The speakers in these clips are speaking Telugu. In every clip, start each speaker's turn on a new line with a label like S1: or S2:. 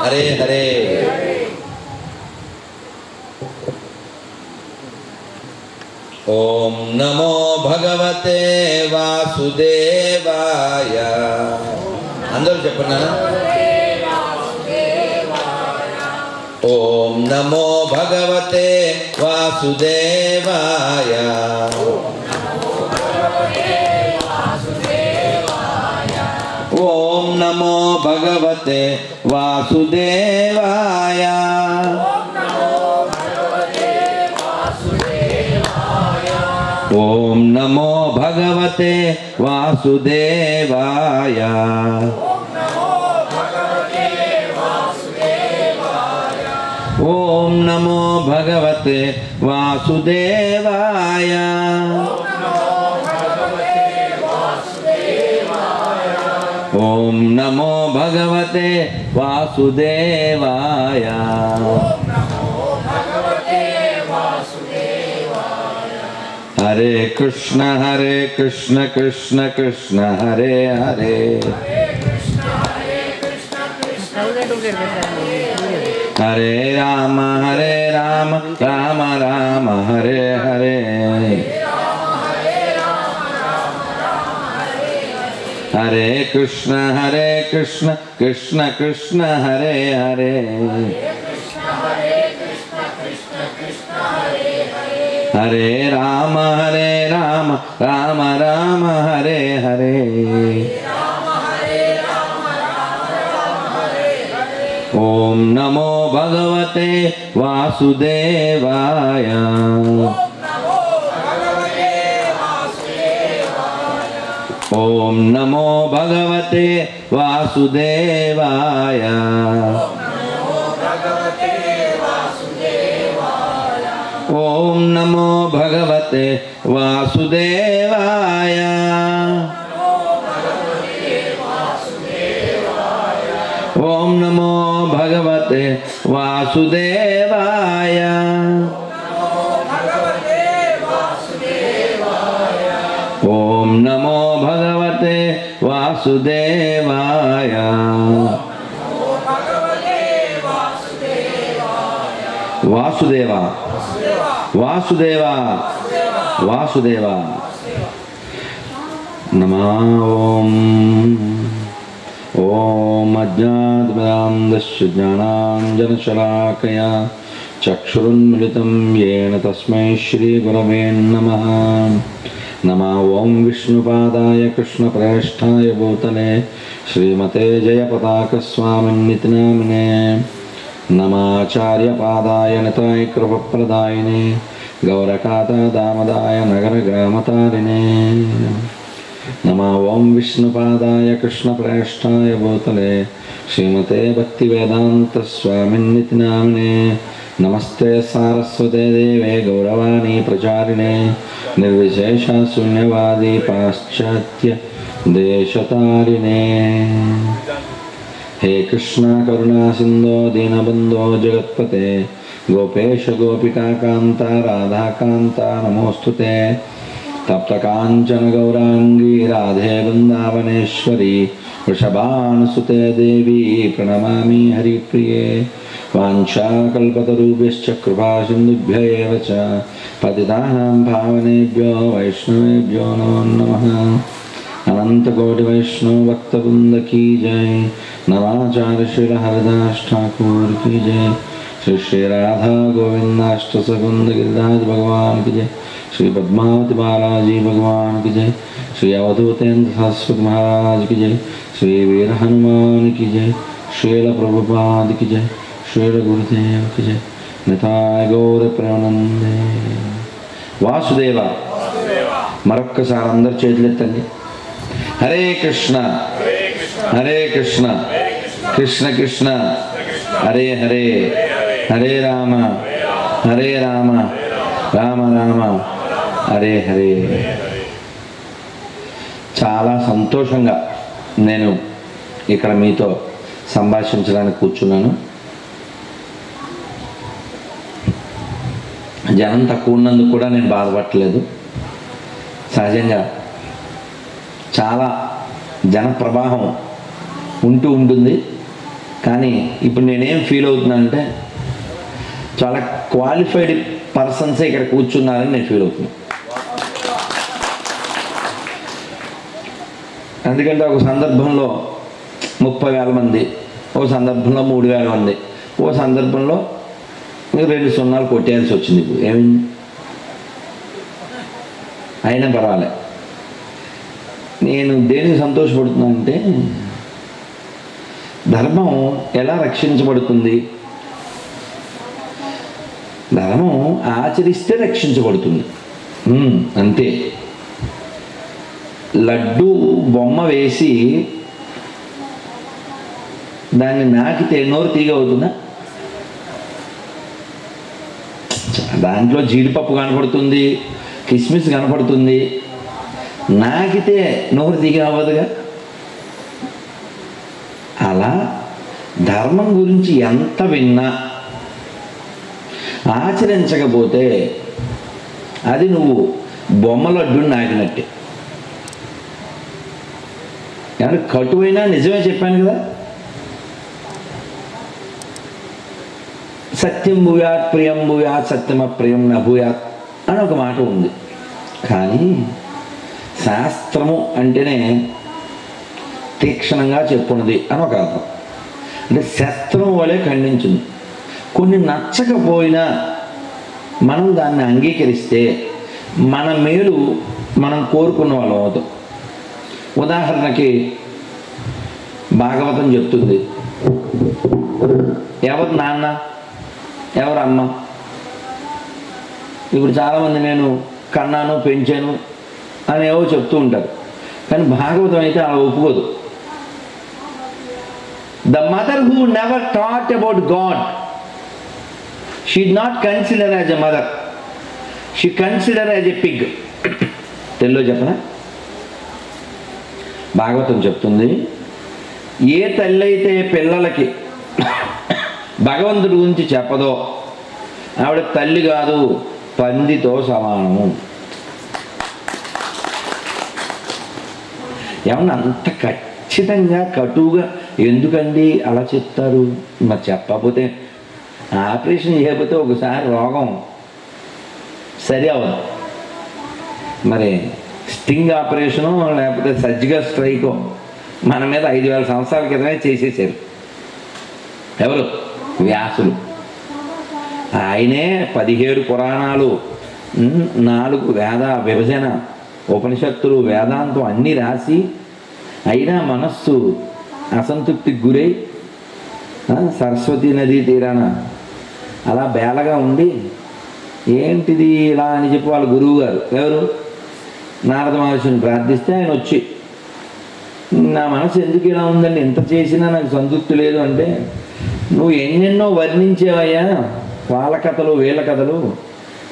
S1: హరే హరే. ఓం నమో భగవతే వాసుదేవాయ. అందరూ చెప్పండి. ఓం నమో భగవతే వాసుదేవాయ. ఓం నమో భగవతే వాసుదేవాయ. ఓం నమో భగవతే వాసుదేవాయ. ఓం నమో భగవతే వాసుదేవాయ. ఓం నమో భగవతే వాసుదేవాయ. హరే కృష్ణ కృష్ణ కృష్ణ హరే హరే. హరే రామ రామ రామ హరే హరే. హరే కృష్ణ కృష్ణ కృష్ణ హరే హరే. హరే రామ రామ రామ హరే హరే. ఓం నమో భగవతే వాసుదేవాయ. ఓం నమో భగవతే వాసుదేవాయ. ఓం నమో భగవతే వాసుదేవాయ. ఓం నమో భగవతే వాసుదేవాయ. ఓం నమో భగవతే వాసుదేవాయ. వాసుదేవ వాసుదేవ వాసుదేవ నమః. ఓం అజ్ఞాతమనాందస్య జ్ఞానాంజనశలాకయా చక్షురున్మిళితం యేన తస్మై శ్రీగురవే నమః. నమః. ఓం విష్ణుపాదాయ కృష్ణప్రేష్ఠాయ భూతలే శ్రీమతే జయపతాకస్వామిన్నితి నామినే. నమాచార్యపాదాయ నితాయ కృపప్రదాయినే గౌరకాతాదామదాయ నగరగ్రామతారిణే. నమః. ఓం విష్ణుపాదాయ కృష్ణప్రేష్ఠాయ భూతలే శ్రీమతే భక్తివేదాంతస్వామిన్నితి నామినే. నమస్తే సారస్వతే దేవే గౌరవాణి ప్రచారిణే నిర్విశేష శూన్యవాది పాశ్చాత్య దేశతారిణే. హే కృష్ణ కరుణా సింధో దీనబంధో జగత్పతే గోపేశ గోపికాకాంత రాధాకాంత నమోస్తుతే. తప్తకాంచన గౌరాంగీ రాధే వృందావనేశ్వరి వృషభానుసుతే దేవి ప్రణమామి హరిప్రియే. వాంఛాకల్పతరుభ్యశ్చ కృపాసింధుభ్య ఏవ చ పతితానాం పావనేభ్యో వైష్ణవేభ్యో నమో నమః. अनंतकोटि वैष्णव भक्त वृंद की जय। नवाचार्य श्री हरिदास ठाकुर की जय। श्री श्री राधा गोविंदाष्ट सकुंद गिरिराज भगवान की जय। श्री पद्मावती बालाजी भगवान की जय। श्री अवधूतेन्द्र सरस्वती महाराज की जय। श्री वीर हनुमान की जय। श्रील प्रभुपाद की जय। श्रील गुरुदेव की जय। निताय गौर प्रेमानंदे। वासुदेव మరొక్కసారి అందరి చేతులు ఎత్తండి. హరే కృష్ణ హరే కృష్ణ కృష్ణ కృష్ణ హరే హరే హరే రామ హరే రామ రామ రామ హరే హరే. చాలా సంతోషంగా నేను ఇక్కడ మీతో సంభాషించడానికి కూర్చున్నాను. జనం తక్కువ ఉన్నందుకు కూడా నేను బాధపడలేదు. సహజంగా చాలా జన ప్రవాహం ఉంటూ ఉంటుంది. కానీ ఇప్పుడు నేనేం ఫీల్ అవుతున్నానంటే చాలా క్వాలిఫైడ్ పర్సన్సే ఇక్కడ కూర్చున్నారని నేను ఫీల్ అవుతున్నాను. ఎందుకంటే ఒక సందర్భంలో 30,000 మంది, ఒక సందర్భంలో 3,000 మంది, ఓ సందర్భంలో మీరు 2 సున్నాలు కొట్టేయాల్సి వచ్చింది. ఇప్పుడు ఏమైంది? అయినా పర్వాలే. నేను దేనికి సంతోషపడుతున్నా అంటే ధర్మం ఎలా రక్షించబడుతుంది? ధర్మం ఆచరిస్తే రక్షించబడుతుంది, అంతే. లడ్డు బొమ్మ వేసి దాన్ని నాకితే నోరు తీగ అవుతుందా? దాంట్లో జీడిపప్పు కనపడుతుంది, కిస్మిస్ కనపడుతుంది, నాకితే నోరు తీగ అవ్వదుగా. అలా ధర్మం గురించి ఎంత విన్నా ఆచరించకపోతే అది నువ్వు బొమ్మ లడ్డుని నాకినట్టే. ఏమంటే కటువైనా నిజమే చెప్పాను కదా. సత్యం భూయాత్ ప్రియం భూయాత్ సత్యమ ప్రియం న భూయాత్ అని ఒక మాట ఉంది. కానీ శాస్త్రము అంటేనే తీక్షణంగా చెప్పున్నది అని ఒక అర్థం. అంటే శస్త్రం వలె ఖండించింది. కొన్ని నచ్చకపోయినా మనం దాన్ని అంగీకరిస్తే మన మేలు మనం కోరుకున్న వాళ్ళం అవుతాం. ఉదాహరణకి భాగవతం చెప్తుంది, ఎవరు నాన్న ఎవరు అమ్మ. ఇప్పుడు చాలామంది నేను కన్నాను పెంచాను అని ఏవో చెప్తూ ఉంటారు, కానీ భాగవతం అయితే అలా ఒప్పుకోదు. The mother who never taught about God, she did not consider as a mother, she consider as a pig. తెలుగులో చెప్పనా? భాగవతం చెప్తుంది, ఏ తల్లి అయితే పిల్లలకి భగవంతుడి గురించి చెప్పదో ఆవిడ తల్లి కాదు, పందితో సమానము. ఏమన్నా అంత ఖచ్చితంగా కటువుగా ఎందుకండి అలా చెప్తారు? మరి చెప్పకపోతే ఆపరేషన్ చేయకపోతే ఒకసారి రోగం సరి అవ్వదు. మరి స్టింగ్ ఆపరేషను లేకపోతే సర్జికల్ స్ట్రైకో మన మీద 5,000 సంవత్సరాల క్రితమే చేసేసారు. ఎవరు? వ్యాసులు. ఆయనే 17 పురాణాలు, 4 వేద విభజన, ఉపనిషత్తులు, వేదాంతం అన్నీ రాసి అయినా మనస్సు అసంతృప్తికి గురై సరస్వతి నదీ తీరాన అలా బేలగా ఉండి ఏంటిది ఇలా అని చెప్పి వాళ్ళ గురువు గారు ఎవరు నారద మహర్షిని ప్రార్థిస్తే ఆయన వచ్చి, నా మనసు ఎందుకు ఇలా ఉందండి, ఎంత చేసినా నాకు సంతృప్తి లేదు అంటే, నువ్వు ఎన్నెన్నో వర్ణించేవయ్యా, వాళ్ళ కథలు వీళ్ళ కథలు,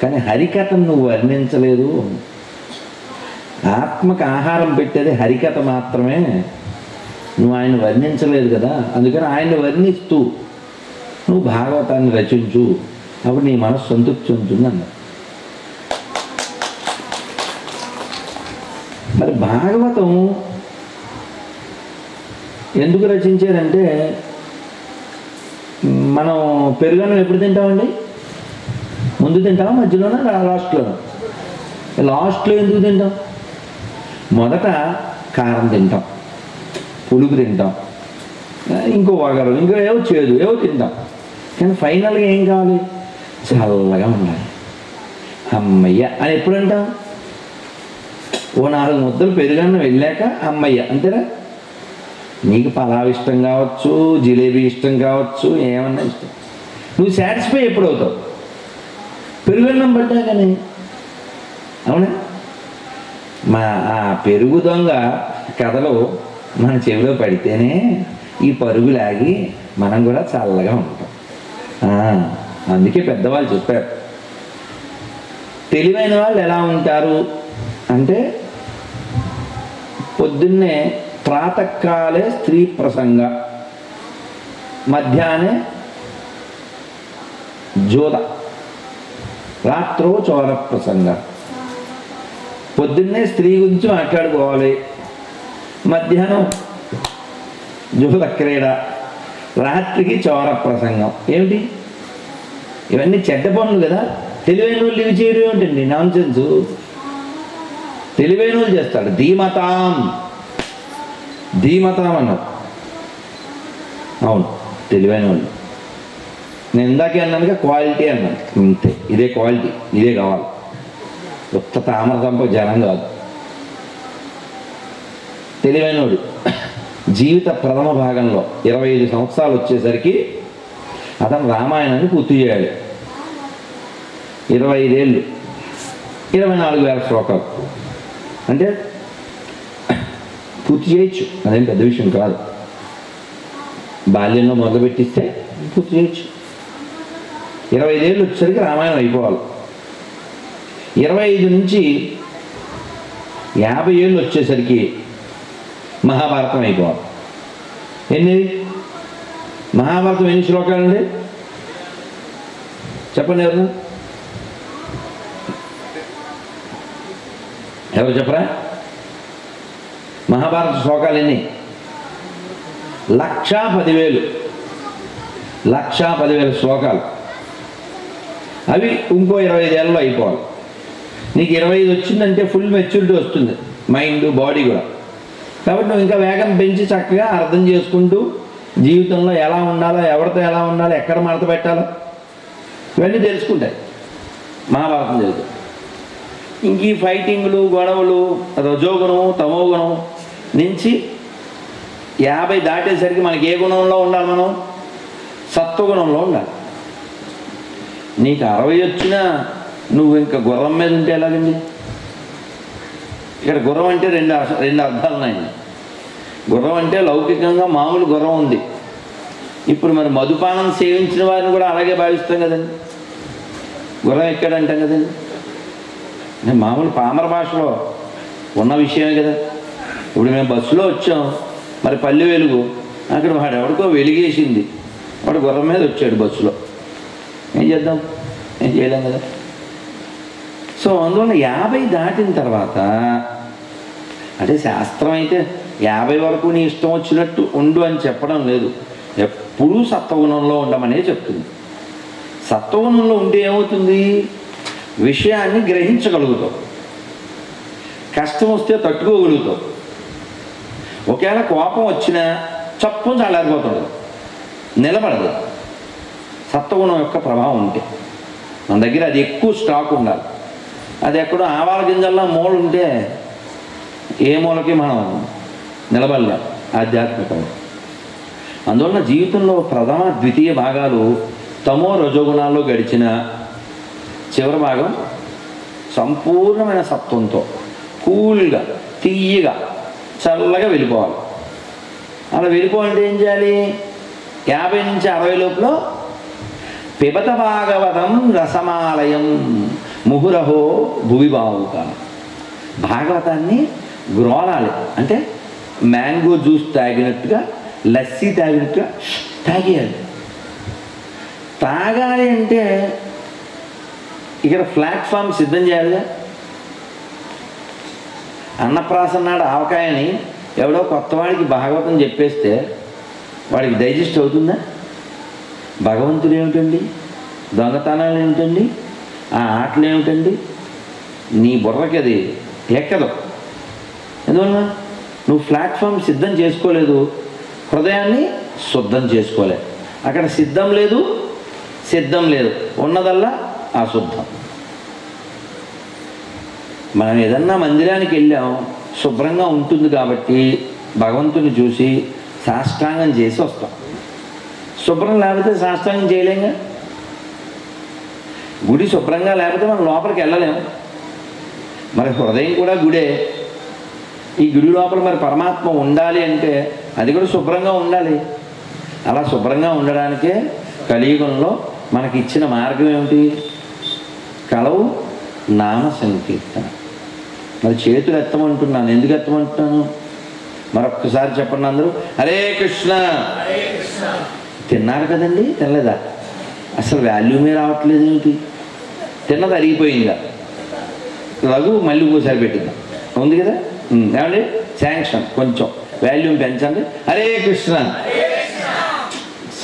S1: కానీ హరికథను నువ్వు వర్ణించలేదు. ఆత్మకు ఆహారం పెట్టేది హరికథ మాత్రమే, నువ్వు ఆయన వర్ణించలేదు కదా. అందుకని ఆయన్ని వర్ణిస్తూ నువ్వు భాగవతాన్ని రచించు, అప్పుడు నీ మనసు సంతృప్తి ఉంటుంది అన్నారు. మరి భాగవతం ఎందుకు రచించారంటే, మనం పెరుగన్నం ఎప్పుడు తింటామండి? ముందు తింటామా, మధ్యలోనా, లాస్ట్లోనా? లాస్ట్లో ఎందుకు తింటాం? మొదట కారం తింటాం, పులుపు తింటాం, ఇంకో వగరు, ఇంకో ఏవో చేదు ఏవో తింటాం. కానీ ఫైనల్గా ఏం కావాలి? చల్లగా ఉండాలి. అమ్మయ్య అని ఎప్పుడు అంటాం? ఓ 4 ముద్దలు పెరుగన్నం వెళ్ళాక అమ్మయ్య, అంతేనా? నీకు పలావ్ ఇష్టం కావచ్చు, జిలేబీ ఇష్టం కావచ్చు, ఏమన్నా ఇష్టం, నువ్వు సాటిస్ఫై ఎప్పుడు అవుతావు? పెరుగన్నం పడ్డాకనే, అవునా? ఆ పెరుగు దొంగ కథలో మన చెవిలో పడితేనే ఈ పరుగు లాగి మనం కూడా చల్లగా ఉంటాం. అందుకే పెద్దవాళ్ళు చెప్పారు, తెలివైన వాళ్ళు ఎలా ఉంటారు అంటే, పొద్దున్నే ప్రాతకాలే స్త్రీ ప్రసంగ, మధ్యాహ్నే జోద, రాత్రో చోర ప్రసంగ. పొద్దున్నే స్త్రీ గురించి మాట్లాడుకోవాలి, మధ్యాహ్నం జోల క్రీడ, రాత్రికి చోర ప్రసంగం. ఏమిటి ఇవన్నీ? చెడ్డ పనులు కదా. తెలివైన వాళ్ళు ఇవి చేయరు ఏమిటండి? Non sense. తెలివైన వాళ్ళు చేస్తాడు. ధీమతాం అన్నారు. అవును, తెలివైన వాళ్ళు. నేను ఇందాకే అన్నానుగా క్వాలిటీ అన్నాను. అంతే, ఇదే క్వాలిటీ, ఇదే కావాలి. కొత్త తామర సంప జనం కాదు. తెలివైనవాడు జీవిత ప్రథమ భాగంలో 25 సంవత్సరాలు వచ్చేసరికి అతను రామాయణాన్ని పూర్తి చేయాలి. 25 ఏళ్ళు, 24,000 శ్లోకాలు అంటే పూర్తి చేయొచ్చు. అదేం పెద్ద విషయం కాదు. బాల్యంలో మొదలుపెట్టిస్తే పూర్తి చేయొచ్చు. 25 ఏళ్ళు వచ్చేసరికి రామాయణం అయిపోవాలి. 25 నుంచి 50 ఏళ్ళు వచ్చేసరికి మహాభారతం అయిపోవాలి. ఎన్ని మహాభారతం ఎన్ని శ్లోకాలండి? చెప్పండి ఎవరు చెప్పరా? మహాభారత శ్లోకాలు ఎన్ని? 1,10,000. 1,10,000 శ్లోకాలు. అవి ఇంకో 25 ఏళ్ళలో అయిపోవాలి. నీకు 25 వచ్చిందంటే ఫుల్ మెచ్యూరిటీ వస్తుంది, మైండ్ బాడీ కూడా. కాబట్టి నువ్వు ఇంకా వేగం పెంచి చక్కగా అర్థం చేసుకుంటూ జీవితంలో ఎలా ఉండాలో, ఎవరితో ఎలా ఉండాలో, ఎక్కడ మడత పెట్టాలో ఇవన్నీ తెలుసుకుంటాయి మహాభారతం చదువుతాయి. ఇంక ఈ ఫైటింగ్లు, గొడవలు, రజోగుణము, తమోగుణం నుంచి 50 దాటేసరికి మనకి ఏ గుణంలో ఉండాలి? మనం సత్వగుణంలో ఉండాలి. నీకు 60 వచ్చినా నువ్వు ఇంకా గుర్రం మీద ఉంటే ఎలాగండి? ఇక్కడ గుర్రం అంటే రెండు అర్థాలు ఉన్నాయండి. గుర్రం అంటే లౌకికంగా మామూలు గుర్రం ఉంది. ఇప్పుడు మరి మధుపానం సేవించిన వారిని కూడా అలాగే భావిస్తాం కదండి. గుర్రం ఎక్కడంటాం కదండి. నేను మామూలు పామర భాషలో ఉన్న విషయమే కదా. ఇప్పుడు మేము బస్సులో వచ్చాం, మరి పల్లె వెలుగు అక్కడ వాడు ఎవరికో వెలిగేసింది, వాడు గుర్రం మీద వచ్చాడు బస్సులో. ఏం చేద్దాం? ఏం చేయలేం కదా. సో అందువల్ల 50 దాటిన తర్వాత, అంటే శాస్త్రం అయితే 50 వరకు నీ ఇష్టం వచ్చినట్టు ఉండు అని చెప్పడం లేదు. ఎప్పుడూ సత్వగుణంలో ఉండమనే చెప్తుంది. సత్వగుణంలో ఉంటే ఏమవుతుంది? విషయాన్ని గ్రహించగలుగుతావు, కష్టం వస్తే తట్టుకోగలుగుతావు. ఒకవేళ కోపం వచ్చినా చప్పున చల్లారిపోతుంది, నిలబడదు. సత్వగుణం యొక్క ప్రభావం ఉంటే మన దగ్గర అది ఎక్కువ స్టాక్ ఉండాలి. అది ఎక్కడో ఆవాల గింజల్లో మూల ఉంటే ఏ మూలకి మనం నిలబడలేం ఆధ్యాత్మికంగా. అందువలన జీవితంలో ప్రథమ ద్వితీయ భాగాలు తమో రజోగుణాల్లో గడిచిన చివరి భాగం సంపూర్ణమైన సత్వంతో కూల్గా, తీయగా, చల్లగా వెళ్ళిపోవాలి. అలా వెళ్ళిపోవాలంటే ఏం చేయాలి? 50 నుంచి 60 లోపల పిబత భాగవతం రసమాలయం ముహురహో భువి బావుక. భాగవతాన్ని గ్రోలాలి. అంటే మ్యాంగో జ్యూస్ తాగినట్టుగా, లస్సీ తాగినట్టుగా తాగేయాలి. తాగాలి అంటే ఇక్కడ ప్లాట్ఫామ్ సిద్ధం చేయాలిగా. అన్నప్రాసన నాడు ఆవకాయని ఎవడో కొత్తవాడికి భాగవతం చెప్పేస్తే వాడికి డైజెస్ట్ అవుతుందా? భగవంతుడు ఏమిటండి, దొంగతనాలు ఏమిటండి, ఆ ఆటలు ఏమిటండి, నీ బుర్రకి అది ఎక్కదు. ఎందువల్ల నువ్వు ప్లాట్ఫామ్ సిద్ధం చేసుకోలేదు, హృదయాన్ని శుద్ధం చేసుకోలేదు. అక్కడ సిద్ధం లేదు, సిద్ధం లేదు, ఉన్నదల్లా అశుద్ధం. మనం ఏదన్నా మందిరానికి వెళ్ళాం, శుభ్రంగా ఉంటుంది కాబట్టి భగవంతుని చూసి సాష్టాంగం చేసి వస్తాం. శుభ్రం లేకపోతే సాష్టాంగం చేయలేంగా. గుడి శుభ్రంగా లేకపోతే మనం లోపలికి వెళ్ళలేము. మరి హృదయం కూడా గుడే. ఈ గుడి లోపల మరి పరమాత్మ ఉండాలి అంటే అది కూడా శుభ్రంగా ఉండాలి. అలా శుభ్రంగా ఉండడానికే కలియుగంలో మనకి ఇచ్చిన మార్గం ఏమిటి? కలవు నామ సంకీర్తన. మరి చేతులు ఎత్తమంటున్నాను. ఎందుకు ఎత్తమంటున్నాను? మరొక్కసారి చెప్పండి అందరూ, హరే కృష్ణ. తిన్నారు కదండి, తినలేదా? అసలు వాల్యూమే రావట్లేదు ఏమిటి? తిన్నది అరిగిపోయిందా? రఘు మళ్ళీ ఇంకోసారి పెట్టిద్దాం, ఉంది కదా. ఏమండి, శాంక్షన్ కొంచెం వాల్యూమ్ పెంచండి. హరే కృష్ణ.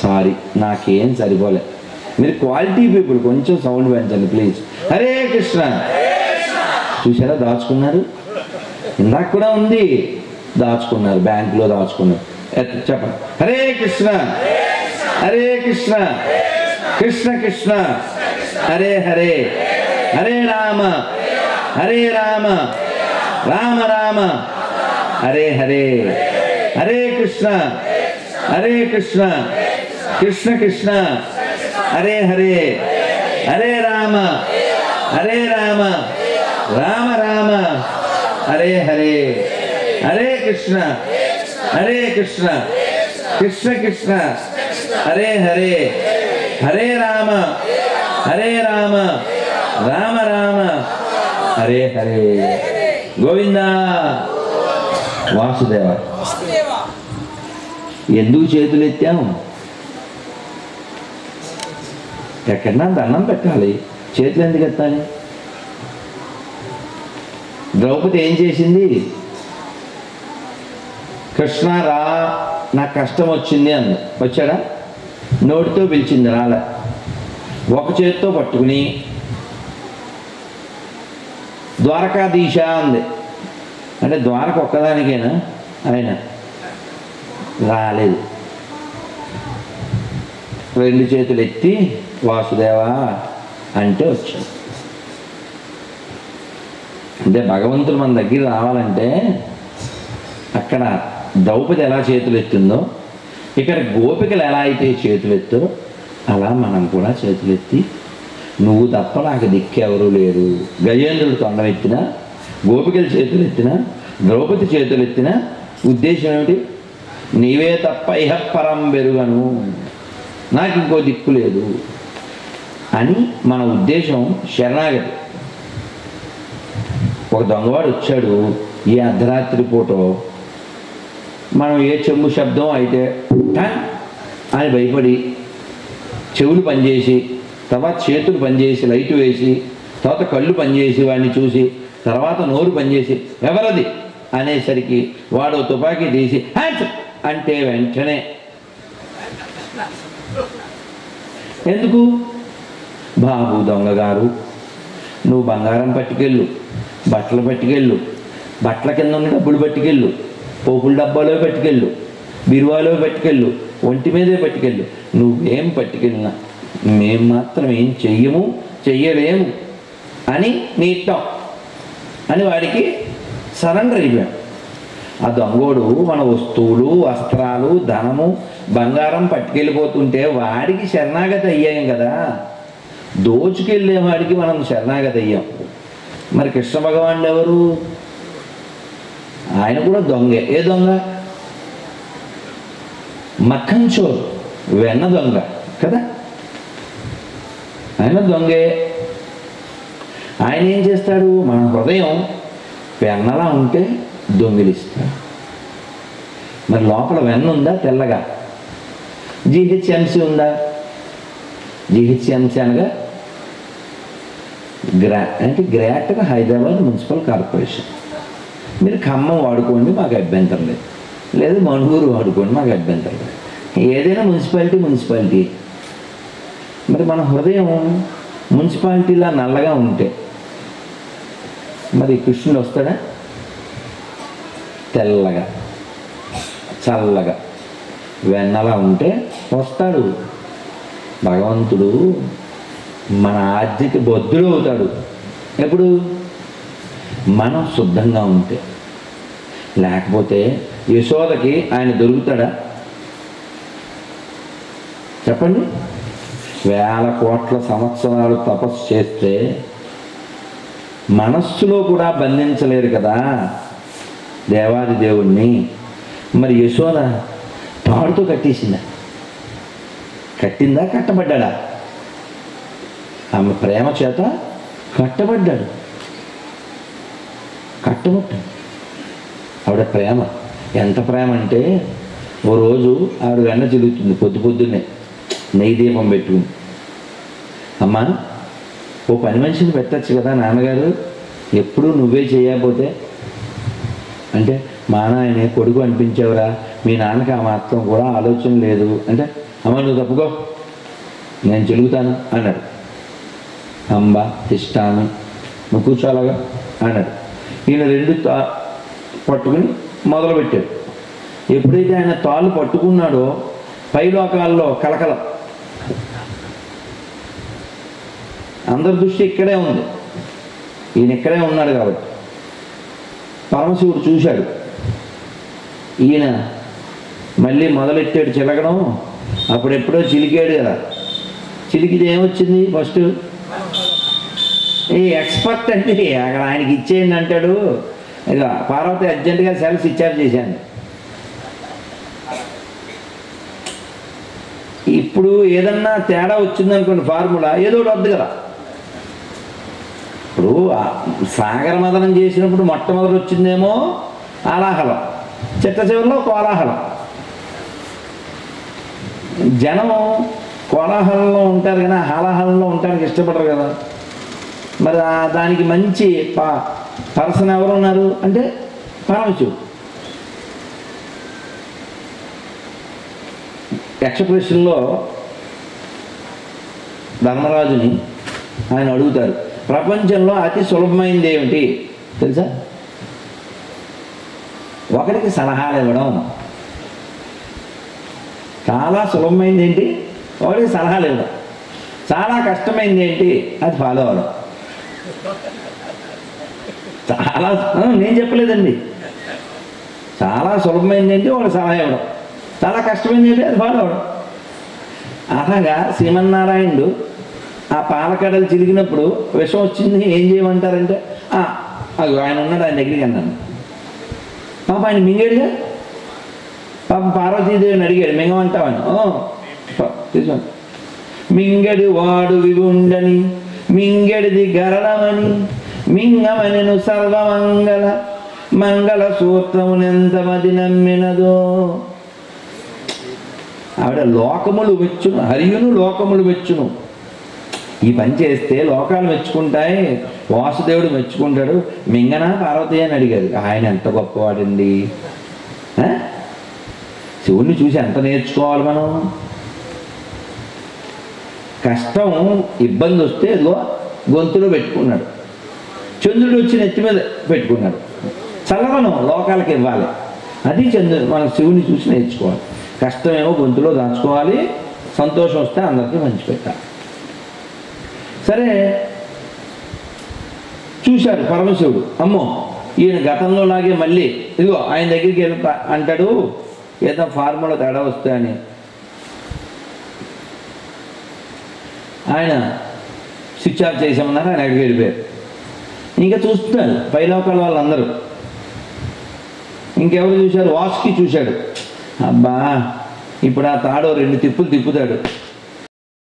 S1: సారీ, నాకేం సరిపోలే. మీరు క్వాలిటీ పీపుల్, కొంచెం సౌండ్ పెంచండి ప్లీజ్. హరే కృష్ణ. చూసారా దాచుకున్నారు? ఇందాక కూడా ఉంది, దాచుకున్నారు, బ్యాంకులో దాచుకున్నారు. చెప్పండి, హరే కృష్ణ హరే కృష్ణ కృష్ణ కృష్ణ హరే హరే, హరే రామ హరే రామ రామ రామ హరే హరే, హరే కృష్ణ హరే కృష్ణ కృష్ణ కృష్ణ హరే హరే, హరే రామ హరే రామ రామ రామ హరే హరే, హరే కృష్ణ హరే కృష్ణ కృష్ణ కృష్ణ హరే హరే, హరే రామ హరే రామ రామ రామ హరే హరే. గోవిందా. వాసుదేవ. ఎందుకు చేతులు ఎత్తాము? ఎక్కడన్నా దండం పెట్టాలి, చేతులు ఎందుకు ఎత్తాలి? ద్రౌపది ఏం చేసింది? కృష్ణ రా, నాకు కష్టం వచ్చింది అంది. వచ్చాడా? నోటితో పిలిచింది, రాలే. ఒక చేతితో పట్టుకుని ద్వారకాధీశ అంది. అంటే ద్వారక ఒక్కదానికేనా? ఆయన రాలేదు. రెండు చేతులు ఎత్తి వాసుదేవా అంటే వచ్చాడు. అంటే భగవంతుడు మన దగ్గర రావాలంటే అక్కడ ద్రౌపది ఎలా చేతులు ఎత్తిందో, ఇక్కడ గోపికలు ఎలా అయితే చేతులు ఎత్తారో అలా మనం కూడా చేతులు ఎత్తి, నువ్వు తప్ప నాకు దిక్కెవరూ లేరు. గజేంద్రుడు తొండం ఎత్తినా, గోపికలు చేతులు ఎత్తినా, ద్రౌపది చేతులు ఎత్తినా ఉద్దేశం ఏమిటి? నీవే తప్ప ఇహ పరం బెరుగను, నాకు ఇంకో దిక్కు లేదు అని మన ఉద్దేశం. శరణాగతి. ఒక దొంగవాడు వచ్చాడు ఈ అర్ధరాత్రి పూట, మనం ఏ చెంబు శబ్దం అయితే అని భయపడి చెవులు పనిచేసి, తర్వాత చేతులు పనిచేసి లైట్ వేసి, తర్వాత కళ్ళు పనిచేసి వాడిని చూసి, తర్వాత నోరు పనిచేసి ఎవరది అనేసరికి వాడు తుపాకీ తీసి హ్యాండ్స్ అంటే వెంటనే ఎందుకు? బాబు దొంగగారు, నువ్వు బంగారం పట్టుకెళ్ళు, బట్టలు పట్టుకెళ్ళు, బట్టల కింద ఉన్న డబ్బులు పట్టుకెళ్ళు, పోపుల డబ్బాలో పట్టుకెళ్ళు, బిరువాలో పట్టుకెళ్ళు, ఒంటి మీదే పట్టుకెళ్ళు, నువ్వేం పట్టుకెళ్ళినా మేము మాత్రం ఏం చెయ్యము, చెయ్యలేము అని నీ ఇష్టం అని వాడికి సరెండర్ అయిపోయాం. ఆ దొంగోడు మన వస్తువులు, వస్త్రాలు, ధనము, బంగారం పట్టుకెళ్ళిపోతుంటే వాడికి శరణాగతి అయ్యాం కదా. దోచుకెళ్ళే వాడికి మనం శరణాగతి అయ్యాం. మరి కృష్ణ భగవానుడు ఎవరు? ఆయన కూడా దొంగే. ఏ దొంగ? మక్కన్చోరు, వెన్న దొంగ కదా. ఆయన దొంగే. ఆయన ఏం చేస్తాడు? మన హృదయం వెన్నలా ఉంటే దొంగిలిస్తాడు. మరి లోపల వెన్న ఉందా? తెల్లగా. జీహెచ్ఎంసీ ఉందా? జీహెచ్ఎంసీ అనగా అంటే గ్రేటర్ హైదరాబాద్ మున్సిపల్ కార్పొరేషన్. మీరు ఖమ్మం వాడుకోండి, మాకు అభ్యంతరం లేదు. లేదు మణుగూరు వాడుకోండి, మాకు అభ్యంతరం లేదు. ఏదైనా మున్సిపాలిటీ. మరి మన హృదయం మున్సిపాలిటీలా నల్లగా ఉంటే మరి కృష్ణుడు వస్తాడా? తెల్లగా చల్లగా వెన్నలా ఉంటే వస్తాడు. భగవంతుడు మన ఆజ్ఞకి బద్ధుడు అవుతాడు. ఎప్పుడు? మనం శుద్ధంగా ఉంటే. లేకపోతే యశోదకి ఆయన దొరుకుతాడా? చెప్పండి. 1000 కోట్ల సంవత్సరాలు తపస్సు చేస్తే మనస్సులో కూడా బంధించలేరు కదా దేవాది దేవుణ్ణి. మరి యశోద తాడుతో కట్టేసిందా? కట్టిందా? కట్టబడ్డా? ఆమె ప్రేమ చేత కట్టబడ్డాడు. ఆవిడ ప్రేమ ఎంత ప్రేమ అంటే, ఓ రోజు ఆవిడ వెన్న చిలుగుతుంది పొద్దున్నే నెయ్యి దీపం పెట్టుకుని. అమ్మా, ఓ పని మనిషిని పెట్టచ్చు కదా నాన్నగారు, ఎప్పుడూ నువ్వే చేయకపోతే అంటే, మా నాయనే కొడుకు అనిపించావురా, మీ నాన్నకి ఆ మాత్రం కూడా ఆలోచన లేదు అంటే, అమ్మ నువ్వు తప్పుకో, నేను చెలుగుతాను అన్నాడు. అంబ తిష్టాను, నువ్వు కూర్చోలాగా అన్నాడు. ఈయన రెండు పట్టుకుని మొదలుపెట్టాడు. ఎప్పుడైతే ఆయన తాళ్ళు పట్టుకున్నాడో పైలోకాల్లో కలకలం. అందరి దృష్టి ఇక్కడే ఉంది, ఈయన ఇక్కడే ఉన్నాడు కాబట్టి. పరమశివుడు చూశాడు, ఈయన మళ్ళీ మొదలెట్టాడు చిలకడం. అప్పుడెప్పుడో చిలికాడు కదా, చిలికితే ఏమొచ్చింది? ఫస్ట్ ఈ ఎక్స్పర్ట్ అండి, అక్కడ ఆయనకి ఇచ్చేయండి అంటాడు. ఇక పార్వతి అర్జెంటుగా సెల్స్ ఇచ్చారు చేశాను. ఇప్పుడు ఏదన్నా తేడా వచ్చిందనుకోండి ఫార్ములా, ఏదో ఒకటి వద్దు కదా. ఇప్పుడు సాగర మదనం చేసినప్పుడు మొట్టమొదటి వచ్చిందేమో ఆలాహలం, చిట్ట చివరిలో కోలాహలం. జనం కోలాహలంలో ఉంటారు కానీ హాలాహలంలో ఉండటానికి ఇష్టపడరు కదా. మరి దానికి మంచి పర్సన్ ఎవరు ఉన్నారు అంటే పరమశివుడు. యక్షప్రశ్నలో ధర్మరాజుని ఆయన అడుగుతారు, ప్రపంచంలో అతి సులభమైనది ఏమిటి తెలుసా? ఒకరికి సలహాలు ఇవ్వడం. చాలా సులభమైంది ఏంటి? ఒకరికి సలహాలు ఇవ్వడం. చాలా కష్టమైంది ఏంటి? అది ఫాలో అవ్వడం. చాలా నేను చెప్పలేదండి. చాలా సులభమైంది ఏంటి? ఒకటి సలహా ఇవ్వడం. చాలా కష్టమైంది ఏంటి? అది ఫాలో అవ్వడం. అలాగా శ్రీమన్నారాయణుడు ఆ పాలకడలు చిలిగినప్పుడు విషం వచ్చింది, ఏం చేయమంటారంటే అది ఆయన ఉన్నాడు, ఆయన దగ్గరికి అన్నాను. పాప ఆయన మింగేడుగా. పాప పార్వతీదేవిని అడిగాడు, మింగమంటావని. తీసుకోండి. మింగడి వాడు విగుండని మింగడిది గరళమని మింగమనెను సర్వమంగళ మంగళ సూత్రమునెంతమది నమ్మినదో. ఆవిడ లోకములు మెచ్చును, హరియును లోకములు మెచ్చును. ఈ పని చేస్తే లోకాలు మెచ్చుకుంటాయి, వాసుదేవుడు మెచ్చుకుంటాడు. మింగనా పార్వతి అని అడిగాడు. ఆయన ఎంత గొప్పవాడండి. శివుణ్ణి చూసి ఎంత నేర్చుకోవాలి మనం. కష్టం ఇబ్బంది వస్తే ఇదిగో గొంతులో పెట్టుకున్నాడు. చంద్రుడు వచ్చి నెత్తి మీద పెట్టుకున్నాడు. చల్లవనం లోకాలకి ఇవ్వాలి. అది చంద్రుడు. మనం శివుని చూసి నేర్చుకోవాలి. కష్టమేమో గొంతులో దాచుకోవాలి, సంతోషం వస్తే అందరికీ మంచి పెట్టాలి. సరే చూశాడు పరమశివుడు, అమ్మో ఈయన గతంలో లాగే మళ్ళీ ఇదిగో ఆయన దగ్గరికి వెళ్తా అంటాడు, ఏదో ఫార్ములా తేడా వస్తాయని. ఆయన స్విచ్ ఆఫ్ చేసామన్నారు, ఆయన అక్కడికి వెళ్ళిపోయారు. ఇంకా చూస్తున్నారు పైలోకాల వాళ్ళందరూ. ఇంకెవరు చూశారు? వాసుకి చూశాడు. అబ్బా ఇప్పుడు ఆ తాడు 2 తిప్పులు తిప్పుతాడు,